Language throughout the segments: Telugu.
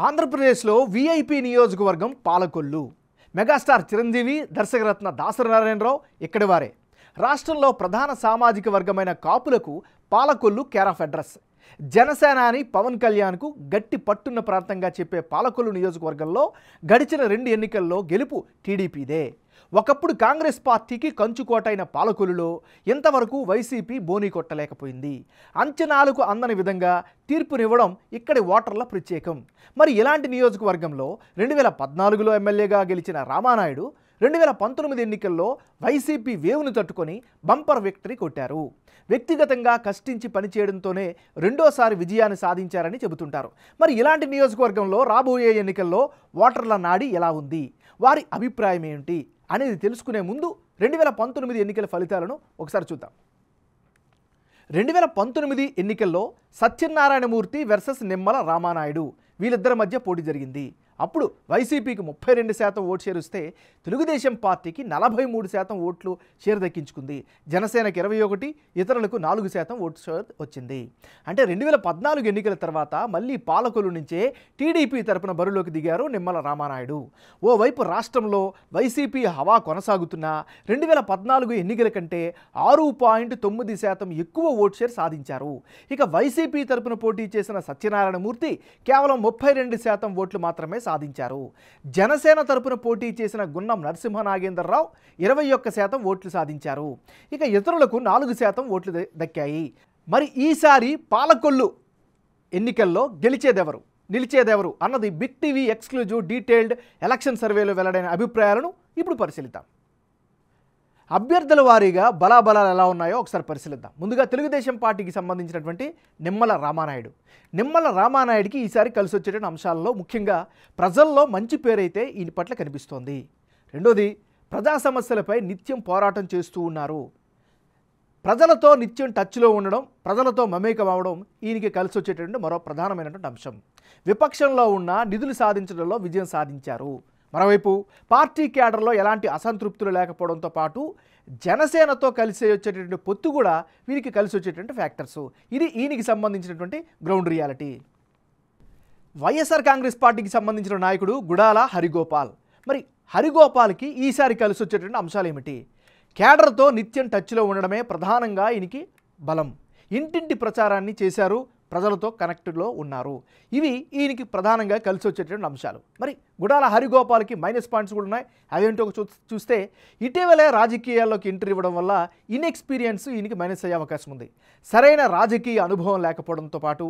ఆంధ్రప్రదేశ్లో వీఐపీ నియోజకవర్గం పాలకొల్లు. మెగాస్టార్ చిరంజీవి, దర్శకరత్న దాసరి నారాయణరావు ఇక్కడి వారే. రాష్ట్రంలో ప్రధాన సామాజిక వర్గమైన కాపులకు పాలకొల్లు కేర్ ఆఫ్ అడ్రస్. జనసేనాని పవన్ కళ్యాణ్కు గట్టి పట్టున్న ప్రాంతంగా చెప్పే పాలకొల్లు నియోజకవర్గంలో గడిచిన 2 ఎన్నికల్లో గెలుపు టీడీపీదే. ఒకప్పుడు కాంగ్రెస్ పార్టీకి కంచుకోటైన పాలకొల్లులో ఇంతవరకు వైసీపీ బోనీ కొట్టలేకపోయింది. అంచనాలకు అందని విధంగా తీర్పునివ్వడం ఇక్కడి ఓటర్ల ప్రత్యేకం. మరి ఇలాంటి నియోజకవర్గంలో 2014లో ఎమ్మెల్యేగా గెలిచిన రామానాయుడు 2019 ఎన్నికల్లో వైసీపీ వేవును తట్టుకొని బంపర్ విక్టరీ కొట్టారు. వ్యక్తిగతంగా కష్టించి పనిచేయడంతోనే రెండోసారి విజయాన్ని సాధించారని చెబుతుంటారు. మరి ఇలాంటి నియోజకవర్గంలో రాబోయే ఎన్నికల్లో ఓటర్ల నాడి ఎలా ఉంది, వారి అభిప్రాయం ఏంటి అనేది తెలుసుకునే ముందు 2019 ఎన్నికల ఫలితాలను ఒకసారి చూద్దాం. 2019 ఎన్నికల్లో సత్యనారాయణమూర్తి వర్సెస్ నిమ్మల రామానాయుడు వీళ్ళిద్దరి మధ్య పోటీ జరిగింది. అప్పుడు వైసీపీకి 32% ఓటు షేర్ వస్తే తెలుగుదేశం పార్టీకి 43% ఓట్లు షేర్ దక్కించుకుంది. జనసేనకి 21, ఇతరులకు 4% ఓటు షేర్ వచ్చింది. అంటే 2014 ఎన్నికల తర్వాత మళ్ళీ పాలకొల్లు నుంచే టీడీపీ తరపున బరిలోకి దిగారు నిమ్మల రామానాయుడు. ఓవైపు రాష్ట్రంలో వైసీపీ హవా కొనసాగుతున్నా 2014 ఎన్నికల కంటే 6.9% ఎక్కువ ఓటు షేర్ సాధించారు. ఇక వైసీపీ తరపున పోటీ చేసిన సత్యనారాయణమూర్తి కేవలం 32% ఓట్లు మాత్రమే సాధించారు. జనసేన తరపున పోటీ చేసిన గున్నం నరసింహ నాగేంద్రరావు 21% ఓట్లు సాధించారు. ఇక ఇతరులకు 4% ఓట్లు దక్కాయి. మరి ఈసారి పాలకొల్లు ఎన్నికల్లో గెలిచేదెవరు, నిలిచేదెవరు అన్నది Big TV exclusive detailed election సర్వేలో వెల్లడైన అభిప్రాయాలను ఇప్పుడు పరిశీలిద్దాం. అభ్యర్థుల వారీగా బలాబలాలు ఎలా ఉన్నాయో ఒకసారి పరిశీలిద్దాం. ముందుగా తెలుగుదేశం పార్టీకి సంబంధించినటువంటి నిమ్మల రామానాయుడికి ఈసారి కలిసి వచ్చేటువంటి అంశాలలో ముఖ్యంగా ప్రజల్లో మంచి పేరైతే ఈయన పట్ల కనిపిస్తోంది. రెండోది, ప్రజా సమస్యలపై నిత్యం పోరాటం చేస్తూ ఉన్నారు. ప్రజలతో నిత్యం టచ్లో ఉండడం, ప్రజలతో మమేకం అవ్వడం ఈయనకి కలిసి వచ్చేటువంటి మరో ప్రధానమైనటువంటి అంశం. విపక్షంలో ఉన్న నిధులు సాధించడంలో విజయం సాధించారు. మరోవైపు పార్టీ క్యాడర్లో ఎలాంటి అసంతృప్తులు లేకపోవడంతో పాటు జనసేనతో కలిసి వచ్చేటటువంటి పొత్తు కూడా వీరికి కలిసి వచ్చేటువంటి ఫ్యాక్టర్స్. ఇది ఈయనకి సంబంధించినటువంటి గ్రౌండ్ రియాలిటీ. వైఎస్ఆర్ కాంగ్రెస్ పార్టీకి సంబంధించిన నాయకుడు గుడాల హరిగోపాల్. మరి హరిగోపాల్కి ఈసారి కలిసి వచ్చేటువంటి అంశాలు ఏమిటి? క్యాడర్తో నిత్యం టచ్లో ఉండడమే ప్రధానంగా ఈయనకి బలం. ఇంటింటి ప్రచారాన్ని చేశారు, ప్రజలతో కనెక్టెడ్లో ఉన్నారు. ఇవి ఈయనకి ప్రధానంగా కలిసి వచ్చేటువంటి అంశాలు. మరి గుడాల హరిగోపాల్కి మైనస్ పాయింట్స్ కూడా ఉన్నాయి. అవేంటో చూస్తే ఇటీవలే రాజకీయాల్లోకి ఎంట్రీ ఇవ్వడం వల్ల ఇన్ఎక్స్పీరియన్స్ ఈయనకి మైనస్ అయ్యే అవకాశం ఉంది. సరైన రాజకీయ అనుభవం లేకపోవడంతో పాటు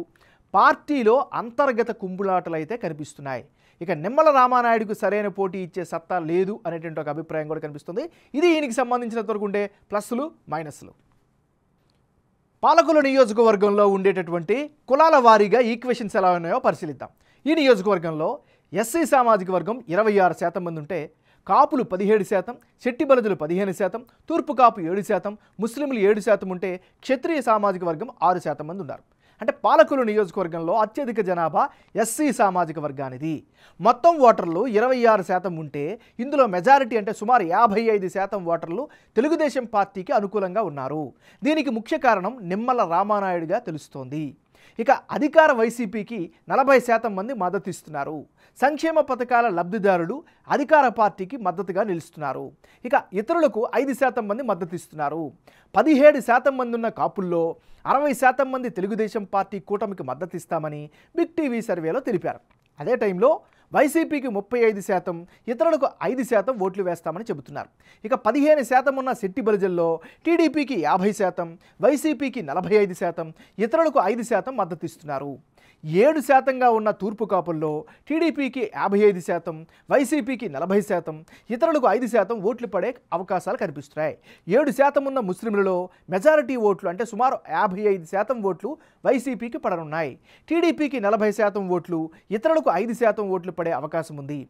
పార్టీలో అంతర్గత కుంబులాటలు అయితే కనిపిస్తున్నాయి. ఇక నిమ్మల రామానాయుడుకు సరైన పోటీ ఇచ్చే సత్తా లేదు అనేటువంటి ఒక అభిప్రాయం కూడా కనిపిస్తుంది. ఇది ఈయనకి సంబంధించినంత వరకు ఉండే ప్లస్లు మైనస్లు. పాలకొల్లు నియోజకవర్గంలో ఉండేటటువంటి కులాల వారీగా ఈక్వేషన్స్ ఎలా ఉన్నాయో పరిశీలిద్దాం. ఈ నియోజకవర్గంలో ఎస్సీ సామాజిక వర్గం 26% మంది ఉంటే కాపులు 17%, శెట్టి బలజులు 15%, తూర్పు కాపు 7%, ముస్లింలు 7% ఉంటే క్షత్రియ సామాజిక వర్గం 6% మంది ఉన్నారు. అంటే పాలకొల్లు నియోజకవర్గంలో అత్యధిక జనాభా ఎస్సీ సామాజిక వర్గానిది. మొత్తం ఓటర్లు 26% ఉంటే ఇందులో మెజారిటీ అంటే సుమారు 55% ఓటర్లు తెలుగుదేశం పార్టీకి అనుకూలంగా ఉన్నారు. దీనికి ముఖ్య కారణం నిమ్మల రామానాయుడుగా తెలుస్తోంది. ఇక అధికార వైసీపీకి 40% మంది మద్దతు ఇస్తున్నారు. సంక్షేమ పథకాల లబ్ధిదారులు అధికార పార్టీకి మద్దతుగా నిలుస్తున్నారు. ఇక ఇతరులకు 5% మంది మద్దతు ఇస్తున్నారు. 17% మంది ఉన్న కాపుల్లో 60% మంది తెలుగుదేశం పార్టీ కూటమికి మద్దతు ఇస్తామని బిగ్ టీవీ సర్వేలో తెలిపారు. అదే టైంలో వైసీపీకి 35%, ఇతరులకు 5% ఓట్లు వేస్తామని చెబుతున్నారు. ఇక 15% ఉన్న శెట్టి బలిజల్లో టీడీపీకి 50%, వైసీపీకి 45%, ఇతరులకు 5% మద్దతు ఇస్తున్నారు. 7%గా ఉన్న తూర్పు కాపుల్లో టీడీపీకి 55%, వైసీపీకి 40%, ఇతరులకు 5% ఓట్లు పడే అవకాశాలు కనిపిస్తున్నాయి. 7% ఉన్న ముస్లింలలో మెజారిటీ ఓట్లు అంటే సుమారు 55% ఓట్లు వైసీపీకి పడనున్నాయి. టీడీపీకి 40% ఓట్లు, ఇతరులకు 5% ఓట్లు పడే అవకాశం ఉంది.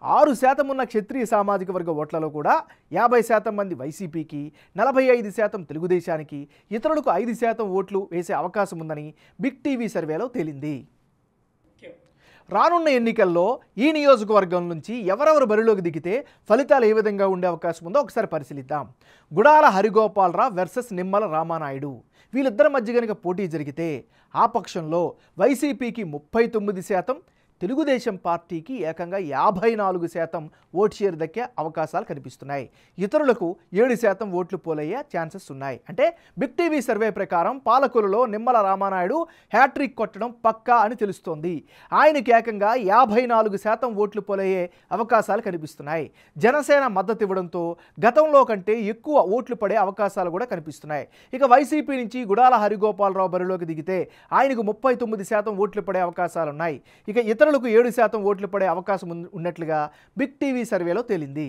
6% ఉన్న క్షత్రియ సామాజిక వర్గ ఓట్లలో కూడా 50% మంది వైసీపీకి, 45% తెలుగుదేశానికి, ఇతరులకు 5% ఓట్లు వేసే అవకాశం ఉందని బిగ్ టీవీ సర్వేలో తేలింది. రానున్న ఎన్నికల్లో ఈ నియోజకవర్గం నుంచి ఎవరెవరు బరిలోకి దిగితే ఫలితాలు ఏ విధంగా ఉండే అవకాశం ఉందో ఒకసారి పరిశీలిద్దాం. గుడాల హరిగోపాలరావు వర్సెస్ నిమ్మల రామానాయుడు. వీళ్ళిద్దరి మధ్య కనుక పోటీ జరిగితే ఆ పక్షంలో వైసీపీకి 39%, తెలుగుదేశం పార్టీకి ఏకంగా 54% ఓట్ షేర్ దక్కే అవకాశాలు కనిపిస్తున్నాయి. ఇతరులకు 7% ఓట్లు పోలయ్యే ఛాన్సెస్ ఉన్నాయి. అంటే బిగ్ టీవీ సర్వే ప్రకారం పాలకులలో నిమ్మల రామానాయుడు హ్యాట్రిక్ కొట్టడం పక్కా అని తెలుస్తోంది. ఆయనకి ఏకంగా 54% ఓట్లు పోలయ్యే అవకాశాలు కనిపిస్తున్నాయి. జనసేన మద్దతు ఇవ్వడంతో గతంలో కంటే ఎక్కువ ఓట్లు పడే అవకాశాలు కూడా కనిపిస్తున్నాయి. ఇక వైసీపీ నుంచి గుడాల హరిగోపాలరావు బరిలోకి దిగితే ఆయనకు 39% ఓట్లు పడే అవకాశాలున్నాయి. ఇక ఇతరులకు 7% ఓట్లు పడే అవకాశం ఉన్నట్లుగా బిగ్ టీవీ సర్వేలో తేలింది.